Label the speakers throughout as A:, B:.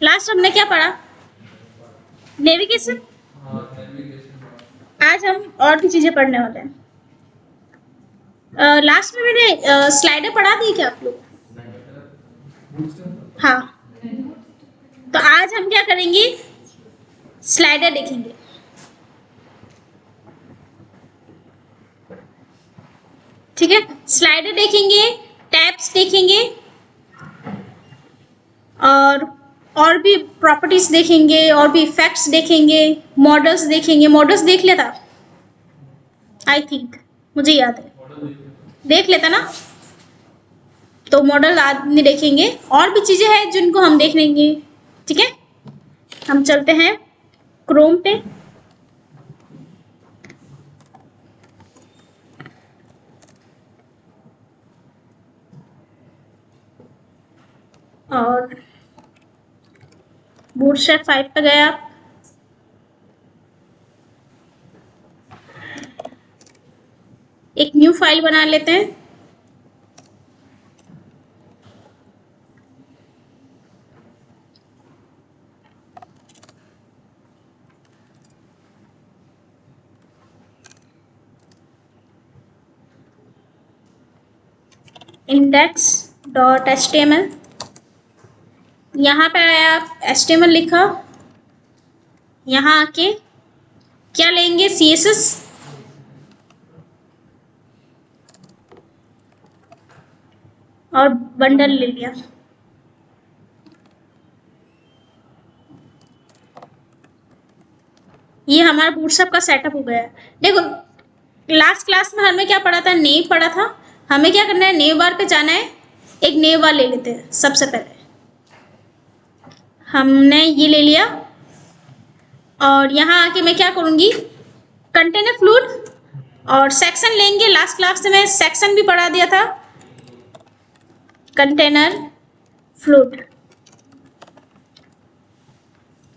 A: Last हमने क्या पढ़ा? नेविगेशन। आज हम और भी चीजें पढ़ने वाले हैं। लास्ट में मैंने स्लाइडें पढ़ा दी क्या आप लोग? हाँ, तो आज हम क्या करेंगे? स्लाइडें देखेंगे। ठीक है, स्लाइडें देखेंगे, टैब्स देखेंगे और भी प्रॉपर्टीज देखेंगे, और भी इफेक्ट्स देखेंगे, मॉडल्स देखेंगे। मॉडल्स देख लेता आई थिंक, मुझे याद है, देख लेता ना। तो मॉडल आदमी देखेंगे, और भी चीजें हैं जिनको हम देख लेंगे। ठीक है, हम चलते हैं क्रोम पे। और बूटस्ट्रैप 5 पे गए आप। एक न्यू फाइल बना लेते हैं। index.html, यहाँ पे आया आप HTML लिखा। यहाँ आके क्या लेंगे? CSS और बंडल ले लिया। ये हमारा बूटस्ट्रैप का सेटअप हो गया है। देखो, लास्ट क्लास में हमें क्या पढ़ा था? नेव पढ़ा था। हमें क्या करना है? नेव बार पे जाना है। एक नेव बार ले लेते हैं। सबसे पहले हमने ये ले लिया, और यहाँ आके मैं क्या करूंगी? कंटेनर फ्लूइड और सेक्शन लेंगे। लास्ट क्लास में सेक्शन भी पढ़ा दिया था। कंटेनर फ्लूइड,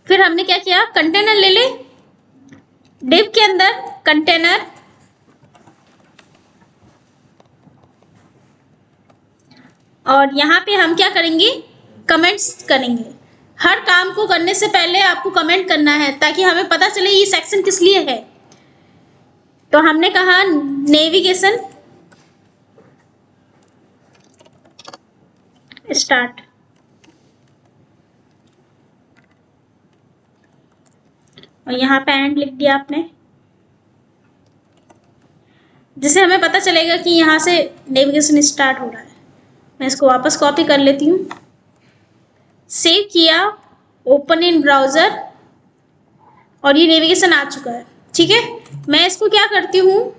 A: फिर हमने क्या किया? कंटेनर ले ले, डिव के अंदर कंटेनर, और यहाँ पे हम क्या करेंगे? कमेंट्स करेंगे। हर काम को करने से पहले आपको कमेंट करना है, ताकि हमें पता चले ये सेक्शन किस लिए है। तो हमने कहा नेविगेशन स्टार्ट, और यहाँ पे एंड लिख दिया आपने, जिससे हमें पता चलेगा कि यहाँ से नेविगेशन स्टार्ट हो रहा है। मैं इसको वापस कॉपी कर लेती हूँ। सेव किया, ओपन इन ब्राउजर, और ये नेविगेशन आ चुका है। ठीक है, मैं इसको क्या करती हूँ?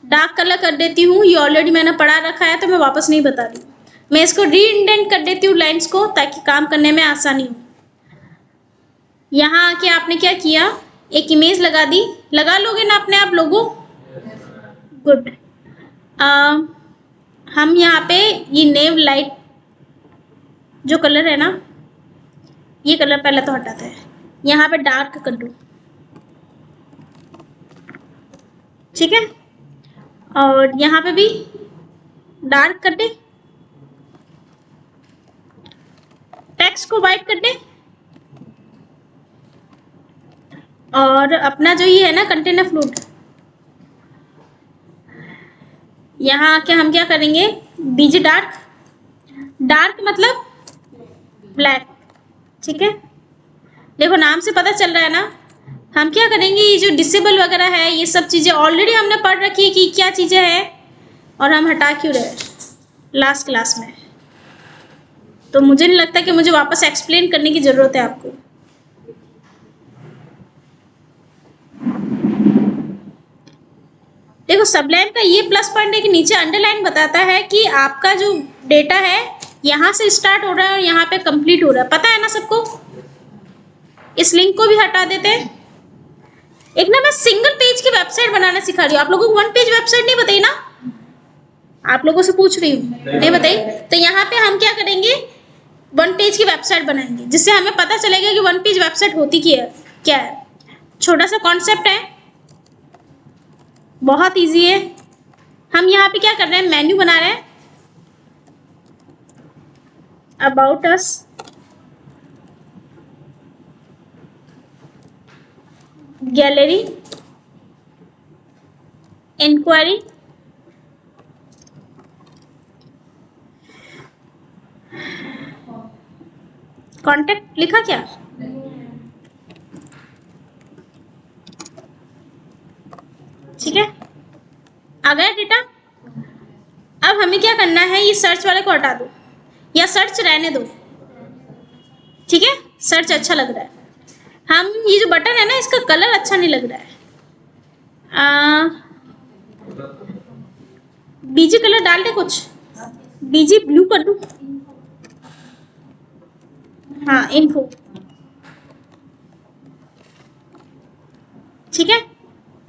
A: डार्क कलर कर देती हूँ। ये ऑलरेडी मैंने पढ़ा रखा है, तो मैं वापस नहीं बता रही। मैं इसको री इंडेंट कर देती हूँ लाइन्स को, ताकि काम करने में आसानी हो। यहाँ आके आपने क्या किया? एक इमेज लगा दी। लगा लोगे ना अपने आप लोगों? गुड। हम यहाँ पे ये नेव लाइट जो कलर है ना, ये कलर पहले तो हटाते हैं। यहाँ पे डार्क कर दो। ठीक है, और यहाँ पे भी डार्क कर दे, टेक्स्ट को वाइट कर दे, और अपना जो ये है ना कंटेनर फ्लूइड, यहाँ आके हम क्या करेंगे? बीजे डार्क, डार्क मतलब ब्लैक। ठीक है, देखो नाम से पता चल रहा है ना। हम क्या करेंगे? ये जो डिसेबल वगैरह है, ये सब चीज़ें ऑलरेडी हमने पढ़ रखी है कि क्या चीज़ें हैं, और हम हटा क्यों रहे लास्ट क्लास में। तो मुझे नहीं लगता कि मुझे वापस एक्सप्लेन करने की ज़रूरत है आपको। देखो सबलाइन का ये प्लस पॉइंट है कि नीचे अंडरलाइन बताता है कि आपका जो डेटा है यहाँ से स्टार्ट हो रहा है और यहाँ पे कंप्लीट हो रहा है, पता है ना सबको। इस लिंक को भी हटा देते हैं। एक ना मैं सिंगल पेज की वेबसाइट बनाना सिखा रही हूँ, आप लोगों को वन पेज वेबसाइट नहीं बताई ना, आप लोगों से पूछ रही हूँ, नहीं बताई। तो यहाँ पे हम क्या करेंगे, वन पेज की वेबसाइट बनाएंगे, जिससे हमें पता चलेगा कि वन पेज वेबसाइट होती क्या है। छोटा सा कॉन्सेप्ट है, बहुत इजी है। हम यहाँ पे क्या कर रहे हैं, मेन्यू बना रहे हैं, about us, gallery, enquiry, contact लिखा क्या, ठीक है, आ गया डेटा। अब हमें क्या करना है, ये सर्च वाले को हटा दो या सर्च रहने दो, ठीक है, सर्च अच्छा लग रहा है। हम ये जो बटन है ना, इसका कलर अच्छा नहीं लग रहा है, बीजी कलर डाल दे कुछ, बीजी ब्लू कर दूं, हाँ इन्फो, ठीक है।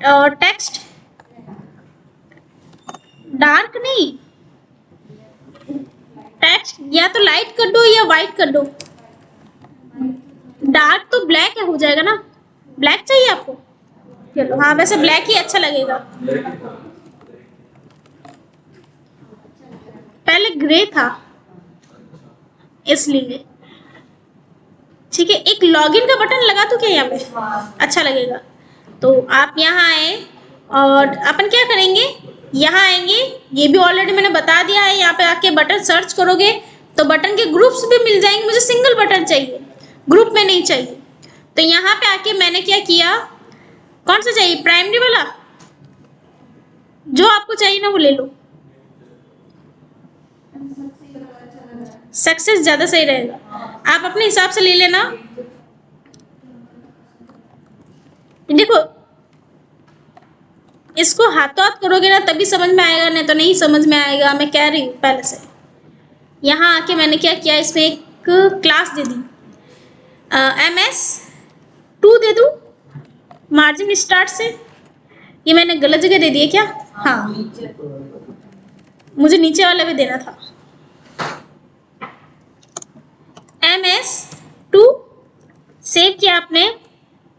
A: और टेक्स्ट डार्क नहीं, टेक्स्ट या तो लाइट कर दो या वाइट कर दो, डार्क तो ब्लैक हो जाएगा ना, ब्लैक चाहिए आपको, चलो हाँ वैसे ब्लैक ही अच्छा लगेगा, पहले ग्रे था इसलिए, ठीक है। एक लॉगिन का बटन लगा तो क्या यहाँ पे अच्छा लगेगा। तो आप यहाँ आए और अपन क्या करेंगे, यहाँ आएंगे, ये भी ऑलरेडी मैंने बता दिया है, यहाँ पे आके बटन सर्च करोगे तो बटन के ग्रुप्स भी मिल जाएंगे, मुझे सिंगल बटन चाहिए, ग्रुप में नहीं चाहिए। तो यहाँ पे आके मैंने क्या किया, कौन सा चाहिए, प्राइमरी वाला, जो आपको चाहिए ना वो ले लो, सक्सेस ज्यादा सही रहेगा, आप अपने हिसाब से ले लेना। देखो इसको हाथों हाथ करोगे ना तभी समझ में आएगा, नहीं तो नहीं समझ में आएगा, मैं कह रही हूँ पहले से। यहाँ आके मैंने क्या किया, इसमें एक क्लास दे दी, MS2 दे दूँ, मार्जिन स्टार्ट से, ये मैंने गलत जगह दे दिया क्या, हाँ मुझे नीचे वाला भी देना था, MS2 सेव किया आपने,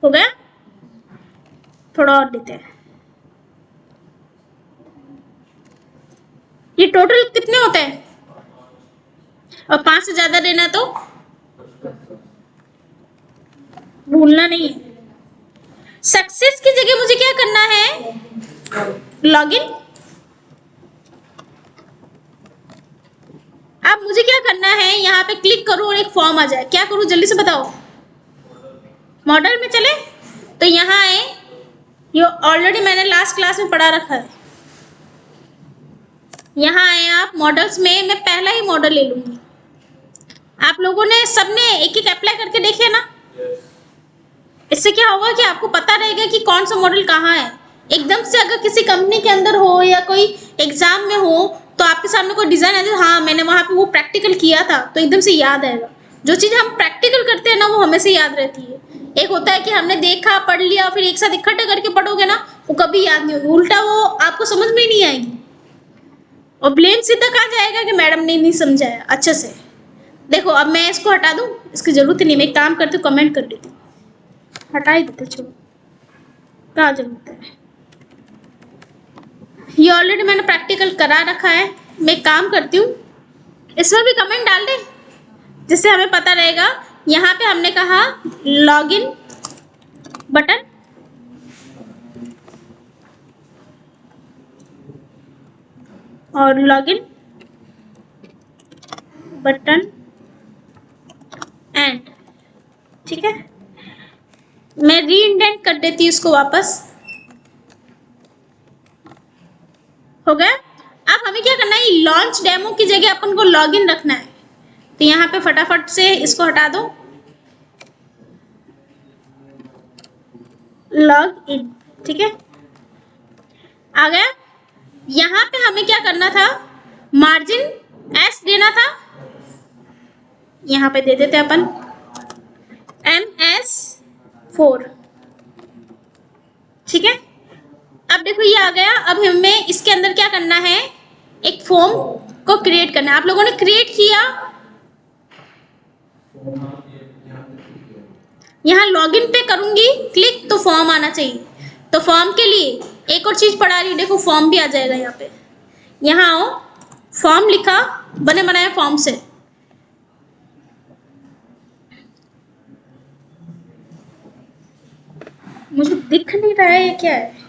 A: हो गया। थोड़ा और देते हैं, ये टोटल कितने होते हैं, और 5 से ज्यादा देना तो भूलना नहीं है। सक्सेस की जगह मुझे क्या करना है, लॉगिन। अब मुझे क्या करना है, यहाँ पे क्लिक करूं और एक फॉर्म आ जाए, क्या करूं जल्दी से बताओ, मॉडल में चले, तो यहाँ आए, ये ऑलरेडी मैंने लास्ट क्लास में पढ़ा रखा है, यहाँ आए आप मॉडल्स में, मैं पहला ही मॉडल ले लूंगी। आप लोगों ने सबने एक एक अप्लाई करके देखे ना, इससे क्या होगा कि आपको पता रहेगा कि कौन सा मॉडल कहाँ है। एकदम से अगर किसी कंपनी के अंदर हो या कोई एग्जाम में हो तो आपके सामने कोई डिजाइन आ जाए, हाँ मैंने वहां पे वो प्रैक्टिकल किया था, तो एकदम से याद आएगा। जो चीज हम प्रैक्टिकल करते हैं ना वो हमें से याद रहती है। एक होता है कि हमने देखा पढ़ लिया फिर एक साथ इकट्ठा करके पढ़ोगे ना, वो कभी याद नहीं होगी, उल्टा वो आपको समझ में ही नहीं आएगी और ब्लेम सीधा कहाँ जाएगा कि मैडम ने नहीं समझाया अच्छे से। देखो अब मैं इसको हटा दूं, इसकी जरूरत नहीं, मैं एक काम करती हूँ कमेंट कर देती हूँ, हटा ही देते, चलो क्या जरूरत है, ये ऑलरेडी मैंने प्रैक्टिकल करा रखा है। मैं काम करती हूँ, इसमें भी कमेंट डाल दे जिससे हमें पता रहेगा। यहाँ पे हमने कहा लॉगिन बटन, और लॉगिन बटन एंड, ठीक है, मैं रीइंडेंट कर देती हूँ इसको वापस, हो गया। अब हमें क्या करना है, लॉन्च डेमो की जगह अपन को लॉगिन रखना है, तो यहाँ पे फटाफट से इसको हटा दो, लॉग इन, ठीक है। आ गया। यहाँ पे हमें क्या करना था, मार्जिन एस देना था, यहाँ पे दे देते अपन MS4, ठीक है। अब देखो ये आ गया। अब हमें इसके अंदर क्या करना है, एक फॉर्म को क्रिएट करना है। आप लोगों ने क्रिएट किया, यहाँ लॉगिन पे करूंगी क्लिक तो फॉर्म आना चाहिए। तो फॉर्म के लिए एक और चीज पढ़ा रही हूँ, देखो फॉर्म भी आ जाएगा यहाँ पे। यहाँ आओ, फॉर्म लिखा, बने बनाए फॉर्म से। मुझे दिख नहीं रहा है ये क्या है।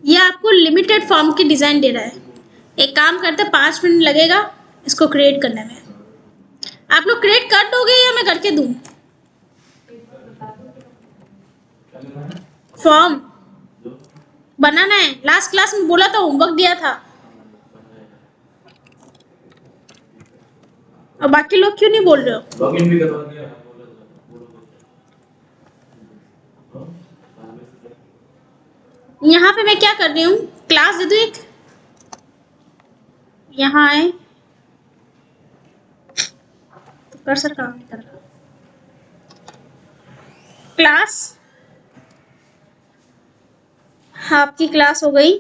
A: ये आपको लिमिटेड फॉर्म की डिजाइन दे रहा है। एक काम करते, 5 मिनट लगेगा इसको क्रिएट करने में। आप लोग क्रिएट कर दोगे या मैं करके दूं? फॉर्म बनाना है, लास्ट क्लास में बोला था, होमवर्क दिया था। और बाकी लोग क्यों नहीं बोल रहे हो?
B: लॉगिन भी करवा दिया।
A: यहाँ पे मैं क्या कर रही हूँ, क्लास दे दूँ एक, यहाँ आए तो कर्सर काम नहीं कर रहा। क्लास, आपकी क्लास हो गई।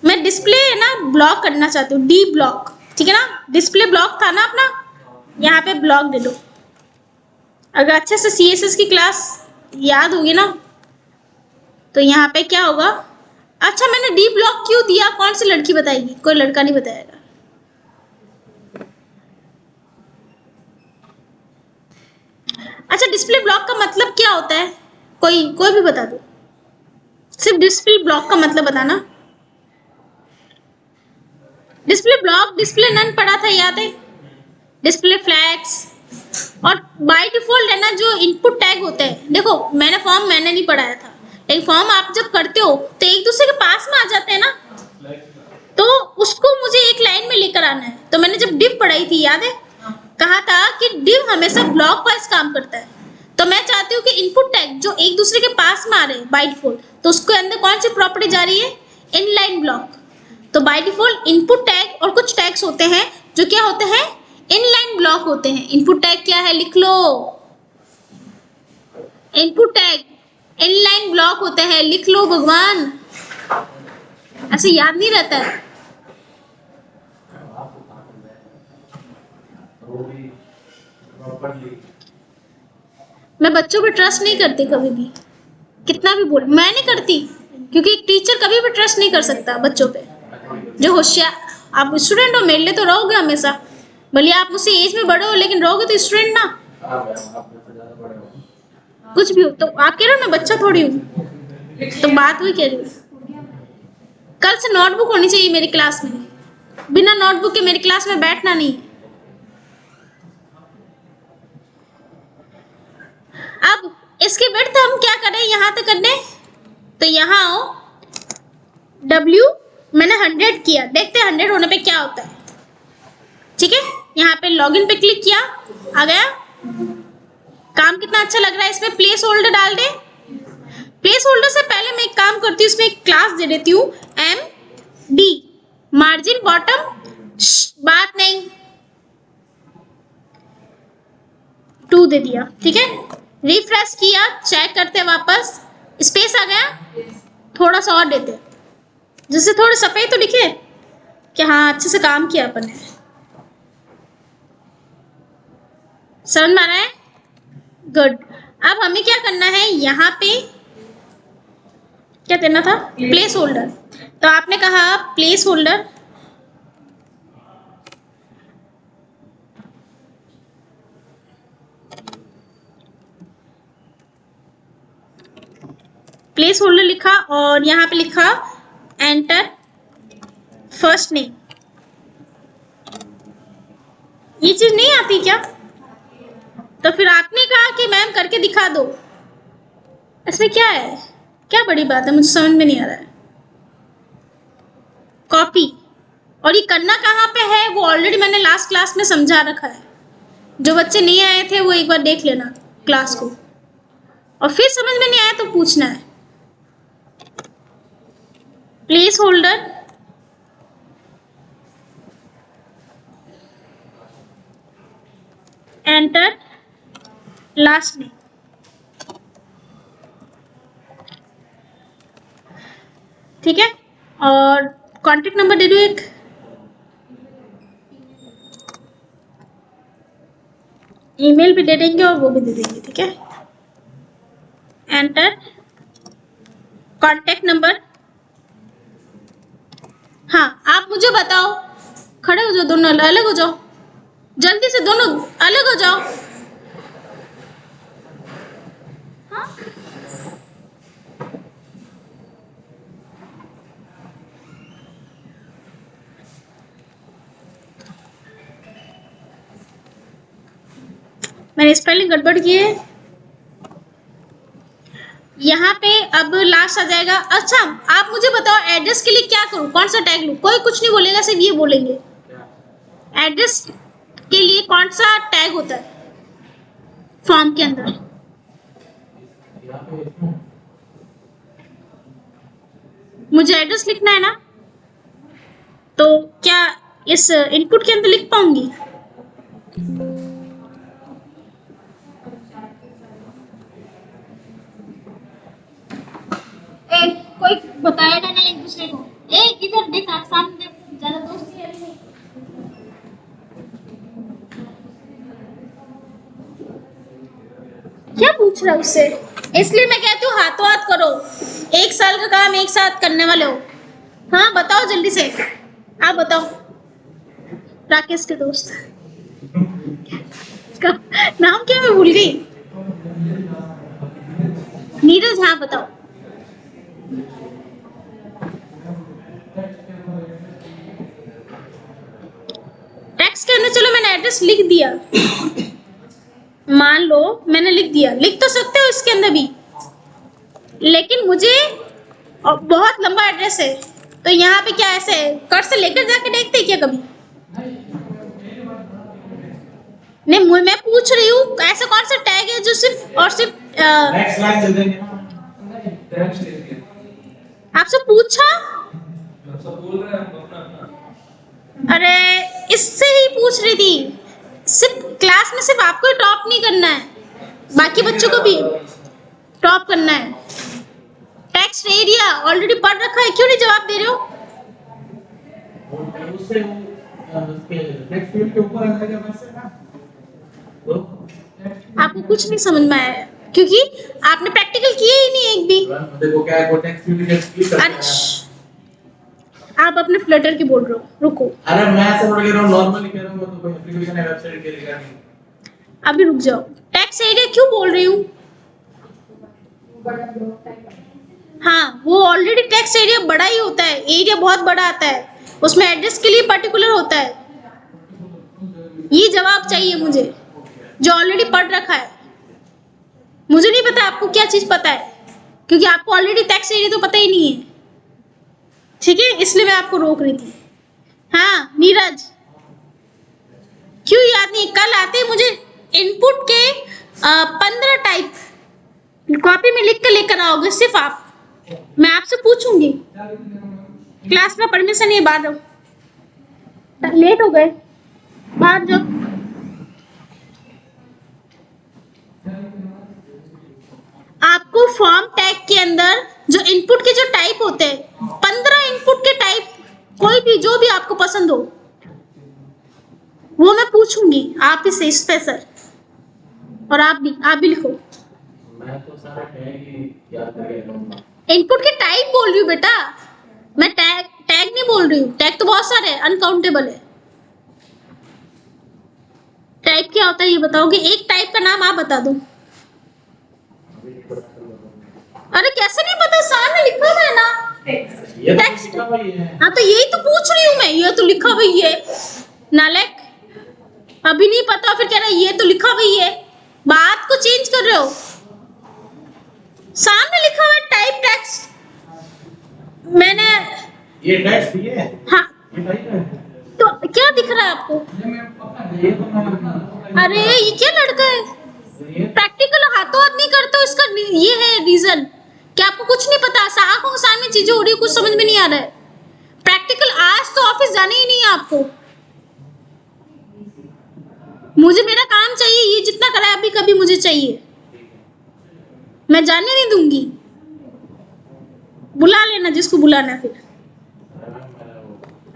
A: मैं डिस्प्ले है ना ब्लॉक करना चाहती हूँ, डी ब्लॉक, ठीक है ना। डिस्प्ले ब्लॉक था ना अपना, यहाँ पे ब्लॉक दे दो। अगर अच्छे से CSS की क्लास याद होगी ना तो यहाँ पे क्या होगा। अच्छा, मैंने डी ब्लॉक क्यों दिया, कौन सी लड़की बताएगी? कोई लड़का नहीं बताएगा। अच्छा, डिस्प्ले ब्लॉक का मतलब क्या होता है? कोई भी बता दो, सिर्फ डिस्प्ले ब्लॉक का मतलब बताना। डिस्प्ले ब्लॉक डिस्प्ले नन पढ़ा था, याद है? डिस्प्ले फ्लैग्स और बाय डिफॉल्ट है ना जो इनपुट टैग होते हैं। देखो मैंने नहीं पढ़ाया था, लेकिन फॉर्म आप जब करते हो तो एक दूसरे के पास में आ जाते हैं ना, तो उसको मुझे एक लाइन में लेकर आना है। तो मैंने जब डिव पढ़ाई थी, याद है, कहा था कि डिव हमेशा ब्लॉक वाइज काम करता है। तो मैं चाहती हूँ कि इनपुट टैग जो एक दूसरे के पास में आ रहे हैं बाय डिफॉल्ट, तो उसके अंदर कौन सी प्रॉपर्टी जा रही है, इनलाइन ब्लॉक। तो बाय डिफॉल्ट इनपुट टैग और कुछ टैग्स होते हैं जो क्या होते हैं, इनलाइन ब्लॉक होते हैं। इनपुट टैग क्या है, लिख लो, इनपुट टैग इनलाइन ब्लॉक होते हैं, लिख लो भगवान, ऐसे याद नहीं रहता है। मैं बच्चों पे ट्रस्ट नहीं करती कभी भी, कितना भी बोल, मैं नहीं करती, क्योंकि एक टीचर कभी भी ट्रस्ट नहीं कर सकता बच्चों पे। जो होशियार, आप स्टूडेंट हो, मेरे लिए तो रहोगे हमेशा, भले आप मुझसे एज में बड़े हो, लेकिन रहोगे तो स्टूडेंट ना। कुछ भी हो तो आप कह रहे हो मैं बच्चा थोड़ी हूँ, तो बात वही कह रही हूँ। कल से नोटबुक होनी चाहिए मेरी क्लास में, बिना नोटबुक के मेरी क्लास में बैठना नहीं है। अब इसके विड्थ हम क्या करें, यहाँ तक करने, तो यहाँ आओ, W मैंने 100 किया, देखते हैं 100 होने पे क्या होता है, ठीक है। यहाँ पे लॉगिन पे क्लिक किया, आ गया। काम कितना अच्छा लग रहा है, इसमें प्लेस होल्डर डाल दे। प्लेस होल्डर से पहले मैं एक काम करती हूँ, इसमें एक क्लास दे देती हूँ MD, मार्जिन बॉटम, बात नहीं, 2 दे दिया, ठीक है। रिफ्रेश किया, चेक करते वापस, स्पेस आ गया, थोड़ा सा और देते जिससे थोड़े सफेद तो दिखे कि हाँ अच्छे से काम किया अपन ने। समझ में आ रहा है, गुड। अब हमें क्या करना है, यहाँ पे क्या देना था, प्लेस होल्डर। तो आपने कहा प्लेस होल्डर, प्लेस होल्डर लिखा और यहाँ पे लिखा एंटर फर्स्ट नेम। ये चीज नहीं आती क्या? तो फिर आपने कहा कि मैम करके दिखा दो, इसमें क्या है, क्या बड़ी बात है, मुझे समझ में नहीं आ रहा है। कॉपी। और ये करना कहाँ पे है वो ऑलरेडी मैंने लास्ट क्लास में समझा रखा है। जो बच्चे नहीं आए थे वो एक बार देख लेना क्लास को, और फिर समझ में नहीं आया तो पूछना है। Place holder, enter, last name. ठीक है, और कॉन्टेक्ट नंबर दे दो एक, ईमेल भी दे देंगे और वो भी दे देंगे। ठीक है, एंटर, कॉन्टेक्ट नंबर। हाँ, आप मुझे बताओ, खड़े हो जाओ, दोनों अलग हो जाओ, जल्दी से दोनों अलग हो जाओ। हाँ? मैंने स्पेलिंग गड़बड़ की है यहाँ पे। अब लास्ट आ जाएगा। अच्छा, आप मुझे बताओ एड्रेस के लिए क्या करूं, कौन सा टैग लूं? कोई कुछ नहीं बोलेगा, सिर्फ ये बोलेंगे एड्रेस के लिए कौन सा टैग होता है फॉर्म के अंदर। मुझे एड्रेस लिखना है ना, तो क्या इस इनपुट के अंदर लिख पाऊंगी? कोई बताएगा ना एक दूसरे को, इधर देख, आप सामने ज्यादा दोस्ती है नहीं। क्या पूछ रहा है उससे? इसलिए मैं कहती हूँ हाथों हाथ करो, एक साल का काम एक साथ करने वाले हो। हाँ बताओ जल्दी से, आप बताओ। राकेश के दोस्त, इसका नाम क्या मैं भूल गई। नीरज, हाँ बताओ। टेक्स्ट के अंदर चलो मैंने एड्रेस लिख दिया, मान लो मैंने लिख दिया, लिख तो सकते हो इसके अंदर भी, लेकिन मुझे बहुत लंबा एड्रेस है, तो यहाँ पे क्या ऐसे कट से लेकर जाके देखते क्या कभी? नहीं, मैं पूछ रही हूँ ऐसा कौन सा टैग है जो सिर्फ और सिर्फ आपसे पूछा? अरे इससे ही पूछ रही थी, सिर्फ क्लास में सिर्फ आपको ही टॉप नहीं करना है, बाकी बच्चों को भी टॉप करना है। टेक्स्ट एरिया ऑलरेडी पढ़ रखा है, क्यों नहीं जवाब दे रहे हो? आपको कुछ नहीं समझ में आया क्योंकि आपने प्रैक्टिकल किए ही नहीं एक भी। देखो क्या है, अच्छा आप अपने फ्लटर की बोल रहे हो, रुको। अरे मैं ऐसे बोल रहा हूं, नॉर्मली कह रहा हूं, तो कोई एप्लीकेशन है वेबसाइट के लिए नहीं। अभी रुक जाओ, टेक्स्ट एरिया क्यों बोल रही हूँ? हाँ, वो ऑलरेडी टेक्स्ट एरिया बड़ा ही होता है, एरिया बहुत बड़ा आता है, उसमें एड्रेस के लिए पर्टिकुलर होता है। ये जवाब चाहिए मुझे जो ऑलरेडी पढ़ रखा है। मुझे नहीं पता आपको क्या चीज पता है, क्योंकि आपको ऑलरेडी टेक्स्ट एरिया तो पता ही नहीं है। ठीक है, इसलिए मैं आपको रोक रही थी। हाँ नीरज, क्यों याद नहीं? कल आते मुझे इनपुट के 15 टाइप कॉपी में लिख कर लेकर आओगे सिर्फ आप। मैं आपसे पूछूंगी, क्लास में परमिशन है, बाहर जाओ, लेट हो गए, बाहर जाओ। आपको फॉर्म टैग के अंदर जो इनपुट के जो टाइप होते हैं, 15 इनपुट के टाइप, कोई भी जो भी आपको पसंद हो वो मैं पूछूंगी आप ही से स्पेशल, और आप भी लिखो। मैं तो सारा टैग ही याद करके इनपुट के टाइप बोल रही हूँ बेटा, मैं टैग नहीं बोल रही हूँ। टैग तो बहुत सारे अनकाउंटेबल है। टाइप क्या होता है ये बताओगे? एक टाइप का नाम आप बता दो। अरे कैसे नहीं पता, सामने लिखा हुआ है ना टेक्स्ट। हाँ तो यही तो पूछ रही हूँ मैं, ये तो लिखा हुआ है। नालायक, अभी नहीं पता फिर कह रहा है ये तो लिखा हुआ है, बात को चेंज कर रहे हो। सामने लिखा हुआ है टाइप टेक्स्ट। मैंने
B: ये टेक्स्ट ये
A: हाँ,
B: ये टाइप है।
A: तो क्या दिख रहा है आपको?
B: ये तो मैं
A: अरे ये क्या लड़का है, प्रैक्टिकल हाथों हाथ नहीं करते हो, इसका ये है रीजन कि आपको कुछ नहीं पता, आंखों के सामने चीजें हो रही है, कुछ समझ में नहीं आ रहा है। प्रैक्टिकल आज तो ऑफिस जाना ही नहीं है आपको। मुझे मेरा काम चाहिए, ये जितना करा है अभी कभी मुझे चाहिए, मैं जाने नहीं दूंगी। बुला लेना जिसको बुलाना है फिर।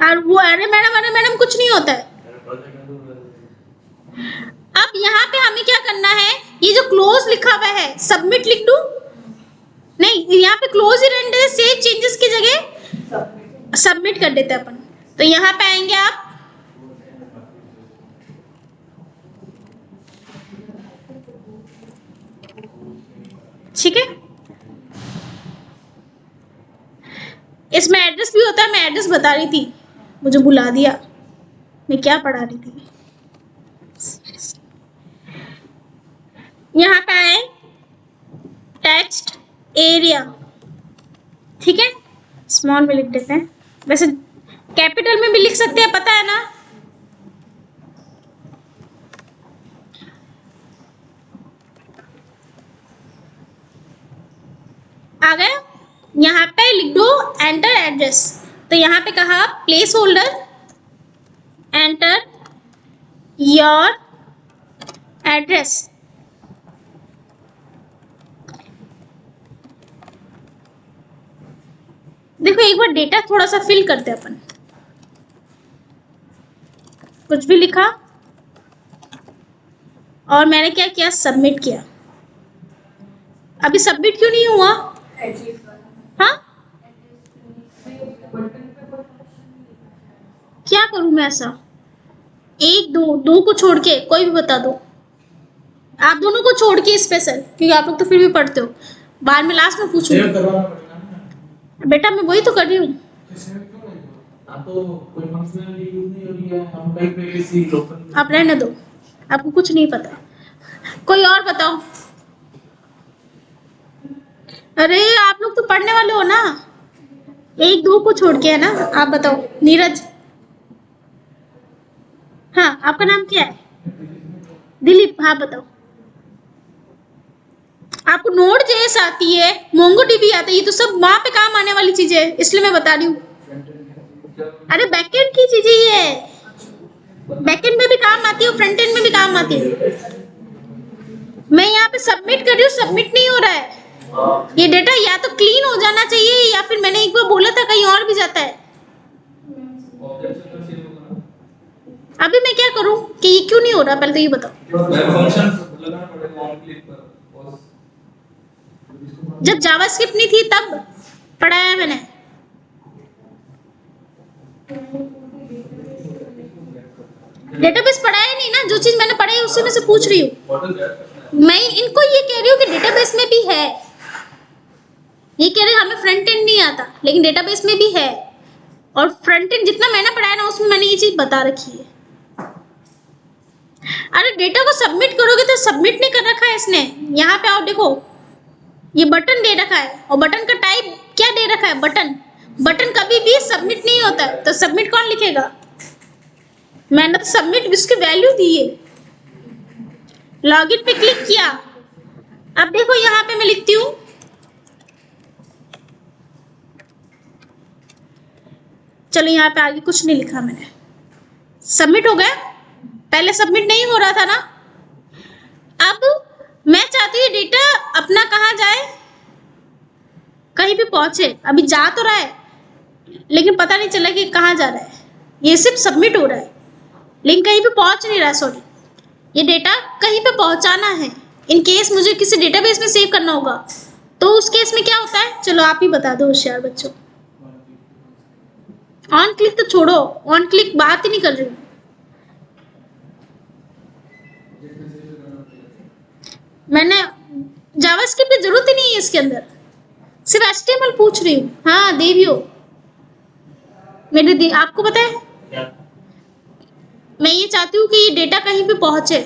A: और वो अरे मैडम कुछ नहीं होता है। अब यहाँ पे हमें क्या करना है, ये जो क्लोज लिखा हुआ है सबमिट लिख दूं? नहीं, यहाँ पे क्लोज ही रहने देते, सेव चेंजेस की जगह सबमिट कर देते हैं अपन। तो यहाँ पे आएंगे आप, ठीक है। इसमें एड्रेस भी होता है, मैं एड्रेस बता रही थी, मुझे बुला दिया, मैं क्या पढ़ा रही थी। यहाँ पे आए टेक्स्ट एरिया, ठीक है, स्मॉल में लिख देते हैं, वैसे कैपिटल में भी लिख सकते हैं, पता है ना। आ गया, यहाँ पे लिख दो एंटर एड्रेस। तो यहाँ पे कहा place holder enter your address. देखो एक बार डेटा थोड़ा सा फिल करते हैं अपन, कुछ भी लिखा और मैंने क्या किया, सबमिट किया। अभी सबमिट क्यों नहीं हुआ? हाँ, क्या करूं मैं ऐसा? एक दो को छोड़ के कोई भी बता दो, आप दोनों को छोड़ के स्पेशल, क्योंकि आप लोग तो फिर भी पढ़ते हो, बाद में लास्ट में पूछूंगी।
B: सेव करवाना पड़ेगा ना।
A: बेटा मैं वही तो कर रही हूँ।
B: आप तो कोई फंक्शनलिटी यूज नहीं हो रही है, हम कहीं पे किसी लोकल
A: आप रहने दो, आपको कुछ नहीं पता, कोई और बताओ। अरे आप लोग तो पढ़ने वाले हो ना, एक दो को छोड़ के है ना। आप बताओ नीरज, हाँ आपका नाम क्या है? दिलीप, हाँ बताओ। आपको नोड जेएस आती है, मोंगोडीबी आता है, ये तो सब वहां पे काम आने वाली चीजें है, इसलिए मैं बता रही हूँ। अरे बैकएंड की चीजें ही है, बैकएंड में भी काम आती है और फ्रंट एंड में भी काम आती है। मैं यहाँ पे सबमिट कर रही हूँ, सबमिट नहीं हो रहा है। ये डेटा या तो क्लीन हो जाना चाहिए, या फिर मैंने एक बार बोला था कहीं और भी जाता है। अभी मैं क्या करूं कि ये क्यों नहीं हो रहा, पहले तो ये बताओ। जब जावास्क्रिप्ट नहीं थी तब पढ़ाया मैंने। डेटाबेस पढ़ाया नहीं ना, जो चीज मैंने पढ़ाई उसी में से पूछ रही हूँ। मैं इनको ये कह रही हूँ कि डेटाबेस में भी है, ये कह रहे हमें फ्रंट एंड नहीं आता, लेकिन डेटाबेस में भी है। और फ्रंट एंड जितना मैंने पढ़ाया ना उसमें मैंने ये चीज बता रखी है। अरे डेटा को सबमिट करोगे तो सबमिट नहीं कर रखा है इसने। यहाँ पे आओ देखो, ये बटन दे रखा है और बटन का टाइप क्या दे रखा है, बटन। बटन कभी भी सबमिट नहीं होता है, तो सबमिट कौन लिखेगा? मैंने तो सबमिट उसकी वैल्यू दी है। लॉगिन पे क्लिक किया, अब देखो यहाँ पे मैं लिखती हूँ चलो यहाँ पे आगे कुछ नहीं लिखा मैंने, सबमिट हो गया। पहले सबमिट नहीं हो रहा था ना। अब मैं चाहती हूँ डेटा अपना कहाँ जाए, कहीं भी पहुंचे। अभी जा तो रहा है लेकिन पता नहीं चला कि कहाँ जा रहा है, ये सिर्फ सबमिट हो रहा है लेकिन कहीं पे पहुंच नहीं रहा। सॉरी, ये डेटा कहीं पे पहुंचाना है। इन केस मुझे किसी डेटाबेस में सेव करना होगा तो उस केस में क्या होता है, चलो आप ही बता दो होशियार बच्चों। ऑन क्लिक तो छोड़ो, ऑन क्लिक बात ही नहीं कर रही हूँ मैंने। जावास्क्रिप्ट की जरूरत ही नहीं है इसके अंदर, सिर्फ HTML पूछ रही हूँ। हाँ देवियो मेरे आपको पता है, मैं ये चाहती हूँ कि ये डेटा कहीं पे पहुंचे।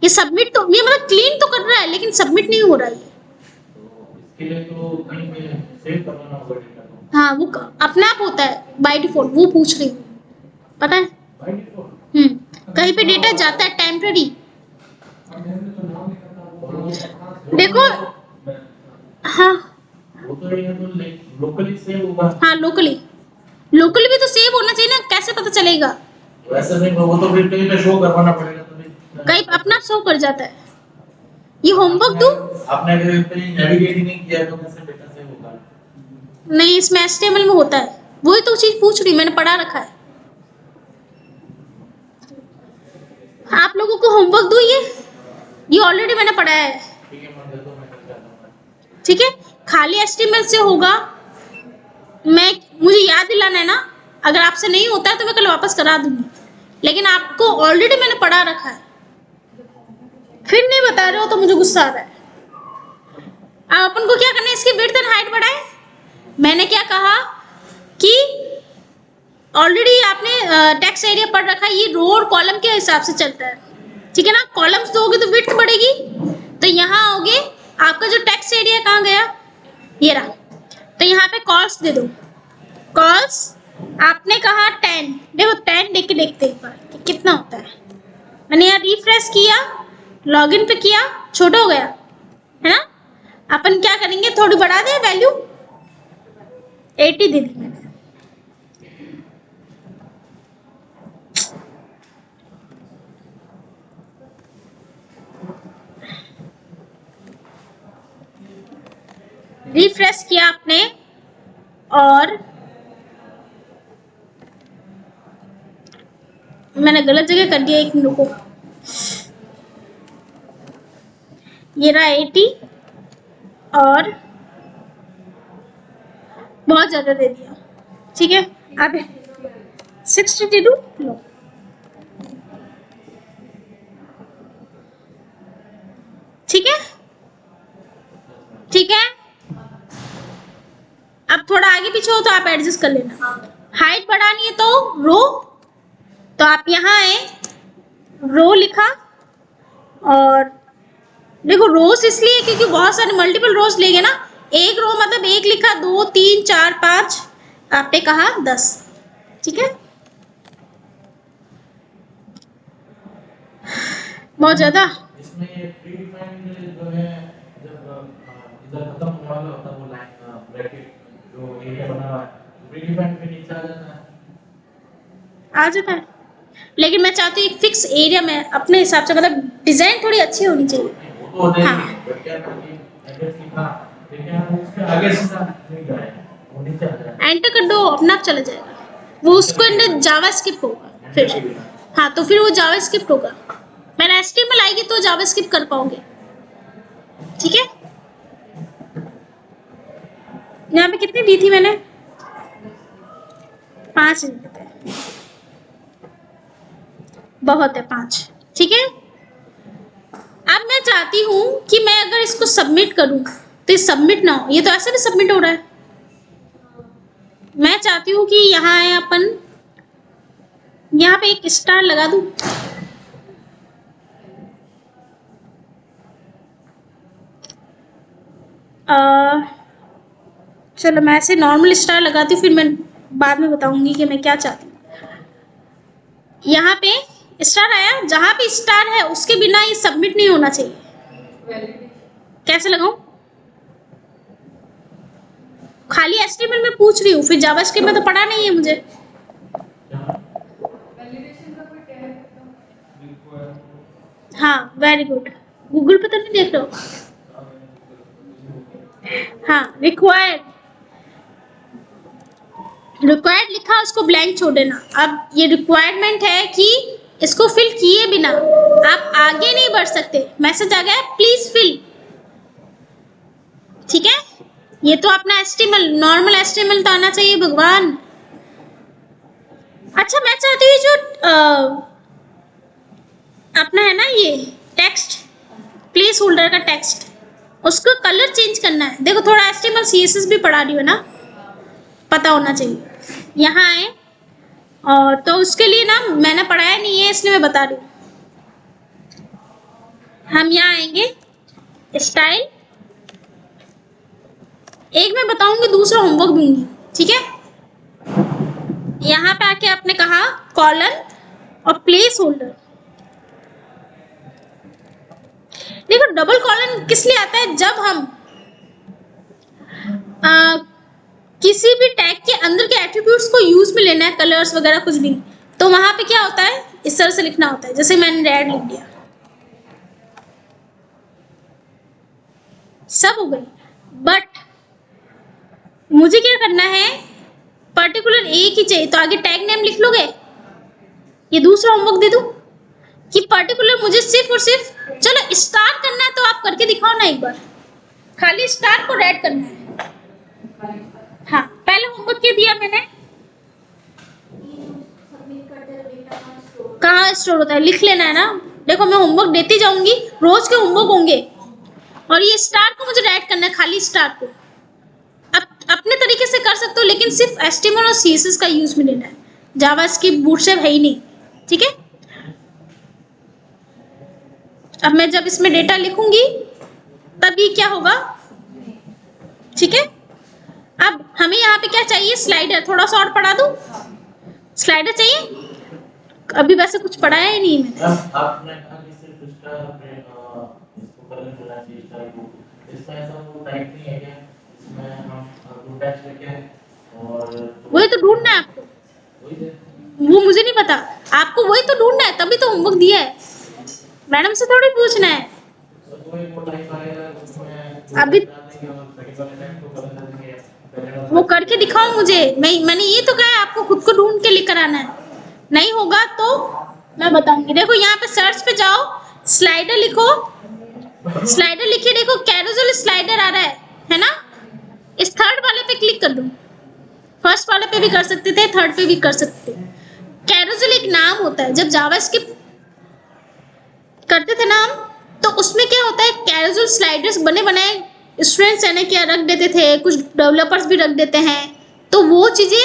A: ये सबमिट तो, ये मतलब क्लीन तो कर रहा है लेकिन सबमिट नहीं हो रहा है।
B: इसके लिए तो कहीं पे सेव करवाना होगा डेटा को।
A: हाँ वो अपने आप होता है बाय डिफॉल्ट, वो पूछ रही हूँ, पता है।
B: बाय डिफॉल्ट
A: कहीं पे डेटा जाता है टेम्पररी, देखो। हाँ
B: वो तो ये तो लोकली सेव होगा।
A: हाँ लोकली भी तो सेव होना चाहिए ना, कैसे पता चलेगा?
B: वैसे नहीं, वो तो फिर कहीं पे शो करवाना पड़ेगा तो
A: कहीं अपना शो कर जाता है। ये होमवर्क दूं?
B: आपने अगर कहीं नेविगेट ही नहीं किया तो कैसे डेटा सेव होगा?
A: नहीं, इसमें HTML में होता है, वही तो चीज पूछ रही, मैंने पढ़ा रखा है। आप लोगों को होमवर्क दूं ये ऑलरेडी मैंने पढ़ा है।
B: ठीक है, मैं दे दो, मैं कर जाता हूँ।
A: ठीक है, खाली HTML से होगा। मुझे याद दिलाना है ना, अगर आपसे नहीं होता है तो मैं कल वापस करा दूंगी, लेकिन आपको ऑलरेडी मैंने पढ़ा रखा है, फिर नहीं बता रहे हो तो मुझे गुस्सा आ रहा है। अब अपन को क्या करना है, इसकी विड्थ एंड हाइट बढ़ाए। मैंने क्या कहा कि ऑलरेडी आपने टेक्स्ट एरिया पढ़ रखा है, ये रो और कॉलम के हिसाब से चलता है, ठीक है ना। कॉलम्स दोगे तो विड्थ बढ़ेगी, तो यहाँ आओगे, आपका जो टेक्स्ट एरिया कहाँ गया, ये रहा, तो यहाँ पे कॉल्स दे दो। कॉल्स आपने कहा 10, देखो 10 देख के देखते एक बार कि कितना होता है। मैंने यहाँ रिफ्रेश किया, लॉगिन पे किया, छोटा हो गया है ना। अपन क्या करेंगे, थोड़ी बढ़ा दे वैल्यू, 80 दे दी मैंने। रिफ्रेश किया आपने और मैंने गलत जगह कर दिया, एक मिनट को, ये रहा 80 और बहुत ज्यादा दे दिया, ठीक है। अब 62 लो, ठीक है, ठीक है। अब थोड़ा आगे पीछे हो तो आप एडजस्ट कर लेना। हाइट बढ़ानी है तो रो, तो आप यहाँ आए, रो लिखा, और देखो रोज इसलिए क्योंकि बहुत सारे मल्टीपल रोज लेंगे ना, एक रो मतलब एक लिखा, 2 3 4 5, आपने कहा 10, ठीक है। बहुत ज्यादा
B: इसमें ये प्री डिफाइंड जो है, जब इधर खत्म होने वाला होता है वो लाइन ब्रैकेट जो एरिया बना हुआ है, प्री डिफाइंड पे नीचे आ जाता है।
A: आ जाता है, लेकिन मैं चाहती हूँ एक फिक्स एरिया में अपने हिसाब से, मतलब डिजाइन थोड़ी अच्छी होनी चाहिए।
B: वो तो हो जाएगी,
A: हाँ,
B: बट क्या करके एड्रेस लिखा, लेकिन उसके आगे सीधा नहीं जाए, वो नीचे आ जाए।
A: एंटर कर दो, अपना आप चला जाएगा, वो उसको अंदर जावास्क्रिप्ट होगा फिर। हाँ, तो फिर वो जावास्क्रिप्ट होगा, मैंने HTML आएगी तो जावास्क्रिप्ट कर पाओगे, ठीक है। यहाँ पे कितनी दी थी मैंने, 5 दी थी, बहुत है 5, ठीक है। अब मैं चाहती हूँ कि मैं अगर इसको सबमिट करूँ तो ये सबमिट ना हो, ये तो ऐसे भी सबमिट हो रहा है। मैं चाहती हूँ कि यहाँ आए अपन, यहाँ पे एक स्टार लगा दूं, चलो मैं ऐसे नॉर्मल स्टार लगाती हूँ, फिर मैं बाद में बताऊंगी कि मैं क्या चाहती हूँ। यहाँ पे स्टार आया, जहां पे स्टार है उसके बिना ये सबमिट नहीं होना चाहिए। कैसे लगाऊं? खाली HTML में पूछ रही हूँ, फिर जावास्क्रिप्ट में तो पढ़ा नहीं है मुझे। हाँ वेरी गुड, गूगल पे तो नहीं देख रहे हो? हाँ, रिक्वायर्ड लिखा, उसको ब्लैंक छोड़ देना। अब ये रिक्वायरमेंट है कि इसको फिल किए बिना आप आगे नहीं बढ़ सकते। मैसेज आ गया, प्लीज फिल, ठीक है। ये तो अपना HTML, नॉर्मल HTML तो आना चाहिए भगवान। अच्छा, मैं चाहती हूँ जो अपना है ना ये टेक्स्ट, प्लेस होल्डर का टेक्स्ट, उसको कलर चेंज करना है। देखो थोड़ा HTML CSS भी पढ़ा रही हो ना, पता होना चाहिए। यहाँ आए, और तो उसके लिए ना मैंने पढ़ाया नहीं है इसलिए मैं बता रही हूँ। हम यहाँ आएंगे, स्टाइल, एक मैं बताऊंगी, दूसरा होमवर्क दूंगी, ठीक है, यहाँ पे आके आपने कहा कॉलन और प्लेस होल्डर। देखो डबल कॉलन किस लिए आता है, जब हम आ, किसी भी टैग के अंदर के एट्रीब्यूट्स को यूज में लेना है, कलर्स वगैरह कुछ भी, तो वहां पे क्या होता है, इस तरह से लिखना होता है, जैसे मैंने रेड लिख दिया, सब हो गई। बट मुझे क्या करना है, पर्टिकुलर एक ही चाहिए, तो आगे टैग नेम लिख लोगे, ये दूसरा होमवर्क दे दूं कि पर्टिकुलर मुझे सिर्फ और सिर्फ, चलो स्टार करना है तो आप करके दिखाओ ना एक बार, खाली स्टार को रेड करना है। हाँ पहले होमवर्क क्या दिया मैंने, कहाँ स्टोर होता है, लिख लेना है ना। देखो मैं होमवर्क देती जाऊंगी, रोज के होमवर्क होंगे, और ये स्टार को मुझे रेड करना है, खाली स्टार को। अपने तरीके से कर सकते हो, लेकिन सिर्फ एचटीएमएल और सीएसएस का यूज में लेना है, जावास्क्रिप्ट बूटस्ट्रैप है ही नहीं, ठीक है। अब मैं जब इसमें डेटा लिखूंगी तब ये क्या होगा, ठीक है। अब हमें यहाँ पे क्या चाहिए, स्लाइडर, थोड़ा सा और पढ़ा दूं, स्लाइडर चाहिए, अभी वैसे कुछ पढ़ाया ही नहीं मैंने।
B: आपने कहा कि सिर्फ इसका इसको कलर मिला चाहिए स्टार को, इसमें ऐसा वो टाइप नहीं है क्या, इसमें हम टू टैक्स लेके और
A: वही तो ढूंढना है आपको,
B: वही है,
A: वो मुझे नहीं पता, आपको वही तो ढूंढना है, तभी तो होमवर्क दिया है, मैडम से थोड़ी पूछना है।
B: तो कोई वो टाइप आएगा उसमें
A: अभी
B: डाल देंगे और सेकंड वाले टाइप को कलर डाल देंगे, पहले वाला
A: वो करके दिखाओ मुझे, मैंने ये तो कहा है आपको खुद को ढूंढ के लेकर आना है, नहीं होगा तो मैं बताऊंगी। देखो यहाँ पे सर्च पे जाओ, स्लाइडर लिखो, स्लाइडर लिखिए, देखो कैरोसेल स्लाइडर आ रहा है ना, इस थर्ड वाले पे क्लिक कर दो, फर्स्ट वाले पे भी कर सकते थे, थर्ड पे भी कर सकते थे। कैरोसेल एक नाम होता है, जब जावास्क्रिप्ट करते थे ना हम, तो उसमें क्या होता है, कैरोसेल स्लाइडर्स बने बनाए स्टूडेंट्स है ना क्या रख देते थे, कुछ डेवलपर्स भी रख देते हैं, तो वो चीजें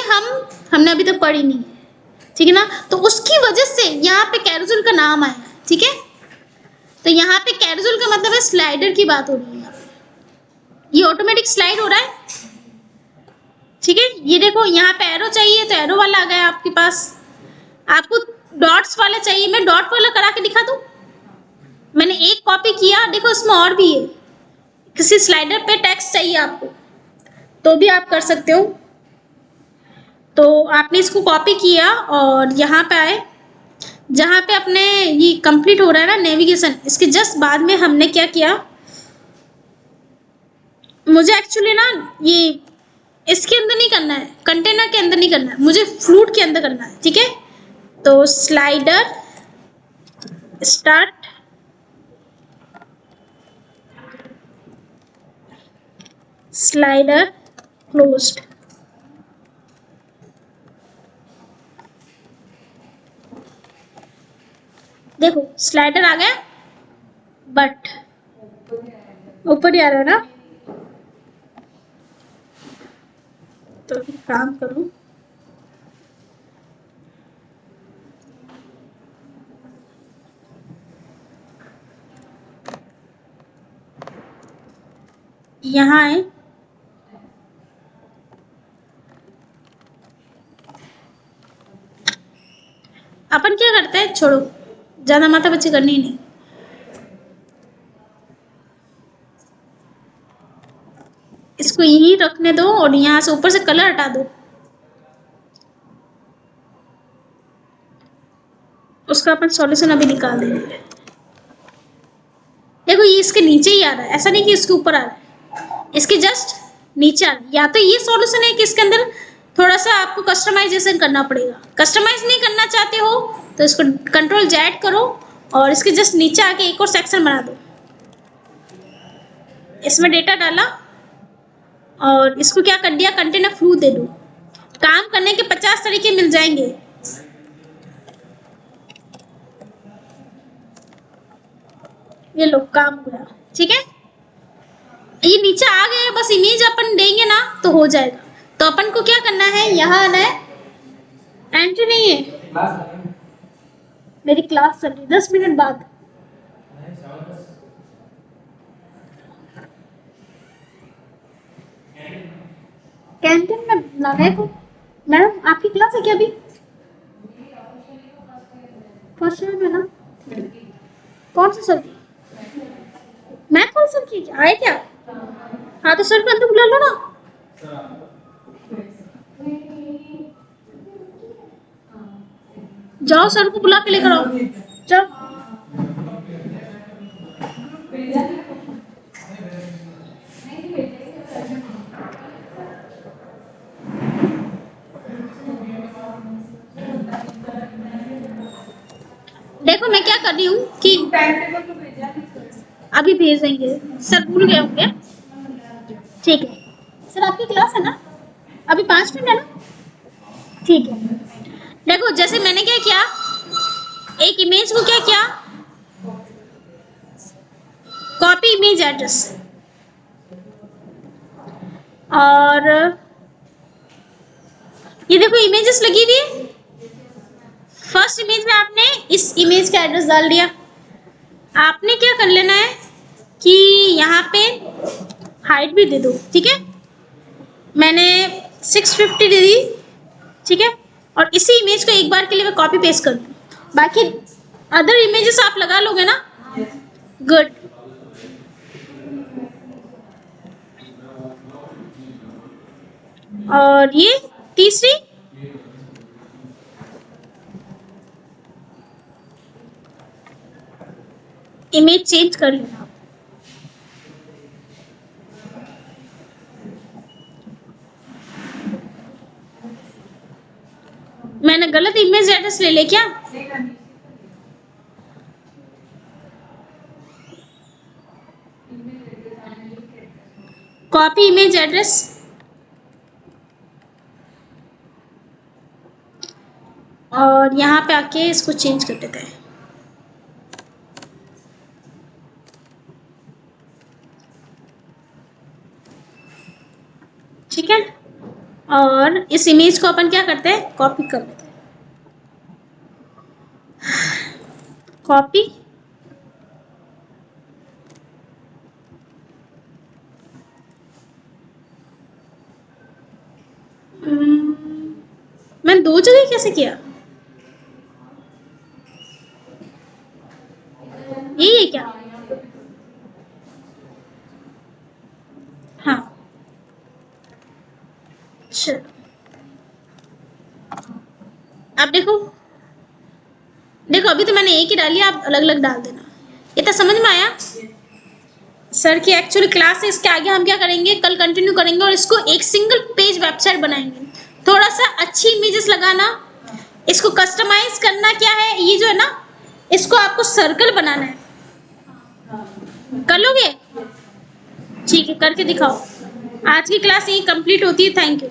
A: हमने अभी तक पढ़ी नहीं, ठीक है ना, तो उसकी वजह से यहाँ पे कैरोसेल का नाम आया, ठीक है। तो यहाँ पे कैरोसेल का मतलब है स्लाइडर की बात हो रही है, ये ऑटोमेटिक स्लाइड हो रहा है, ठीक है। ये देखो यहाँ पे एरो चाहिए तो एरो वाला आ गया आपके पास, आपको डॉट्स वाला चाहिए, मैं डॉट वाला करा के दिखा दूं, मैंने एक कॉपी किया, देखो इसमें और भी है, किसी स्लाइडर पे टेक्स्ट चाहिए आपको तो भी आप कर सकते हो। तो आपने इसको कॉपी किया और यहाँ पे आए, जहाँ पे अपने ये कंप्लीट हो रहा है ना नेविगेशन, इसके जस्ट बाद में हमने क्या किया, मुझे एक्चुअली ना ये इसके अंदर नहीं करना है, कंटेनर के अंदर नहीं करना है, मुझे फ्लूट के अंदर करना है, ठीक है। तो स्लाइडर स्टार्ट, स्लाइडर क्लोज्ड, देखो स्लाइडर आ गया, बट ऊपर ही आ रहा है ना, तो एक काम करूं, यहाँ आए, अपन क्या करते हैं, छोड़ो ज्यादा माथा बच्चे करनी ही नहीं, इसको यहीं रखने दो और यहाँ से ऊपर से कलर हटा दो, उसका अपन सॉल्यूशन अभी निकाल देंगे। देखो ये इसके नीचे ही आ रहा है, ऐसा नहीं कि इसके ऊपर आ रहा है, इसके जस्ट नीचे आ रहा है, या तो ये सॉल्यूशन है कि इसके अंदर थोड़ा सा आपको कस्टमाइजेशन करना पड़ेगा, कस्टमाइज नहीं करना चाहते हो तो इसको कंट्रोल जेड करो और इसके जस्ट नीचे आके एक और सेक्शन बना दो, इसमें डेटा डाला और इसको क्या कर दिया, कंटेनर फ्लू दे दो, काम करने के 50 तरीके मिल जाएंगे। ये लो काम हुआ, ठीक है, ये नीचे आ गया, बस इमेज अपन देंगे ना तो हो जाएगा। तो अपन को क्या करना है, यहाँ आना है, एंट्री नहीं है, मेरी क्लास चल रही 10 मिनट बाद, कैंटीन में लगे को। मैडम आपकी क्लास है क्या अभी? फर्स्ट ईयर में ना? कौन सा सर? मैथ वाला सर की आए क्या? हाँ तो सर को अंदर बुला लो ना। जाओ सर को बुला के लेकर आओ, जाओ। देखो मैं क्या कर रही हूँ कि अभी भेज देंगे, सर भूल गए होंगे। ठीक है सर, आपकी क्लास है ना? अभी 5 मिनट है ना? ठीक है। देखो जैसे मैंने क्या किया, एक इमेज को क्या किया, कॉपी इमेज एड्रेस, और ये देखो इमेजेस लगी हुई है। फर्स्ट इमेज में आपने इस इमेज का एड्रेस डाल दिया। आपने क्या कर लेना है कि यहाँ पे हाइट भी दे दो, ठीक है? मैंने 650 दे दी, ठीक है? और इसी इमेज को एक बार के लिए मैं कॉपी पेस्ट कर दूँ, बाकी अदर इमेजेस आप लगा लोगे ना? गुड। और ये तीसरी, इमेज चेंज कर लेना। मैंने गलत इमेज एड्रेस ले क्या? कॉपी इमेज एड्रेस, और यहाँ पे आके इसको चेंज कर देते हैं। ठीक है, और इस इमेज को अपन क्या करते हैं, कॉपी कर लेते हैं। कॉपी, मैंने 2 जगह कैसे किया? यही है क्या? हाँ चलो, अब देखो अभी तो मैंने एक ही डाली, आप अलग अलग डाल देना। इतना समझ में आया? सर की एक्चुअली क्लास है, इसके आगे हम क्या करेंगे, कल कंटिन्यू करेंगे और इसको एक सिंगल पेज वेबसाइट बनाएंगे। थोड़ा सा अच्छी इमेजेस लगाना, इसको कस्टमाइज करना। क्या है ये जो है ना, इसको आपको सर्कल बनाना है। कर लोगे? ठीक है, करके दिखाओ। आज की क्लास यही कंप्लीट होती है। Thank you.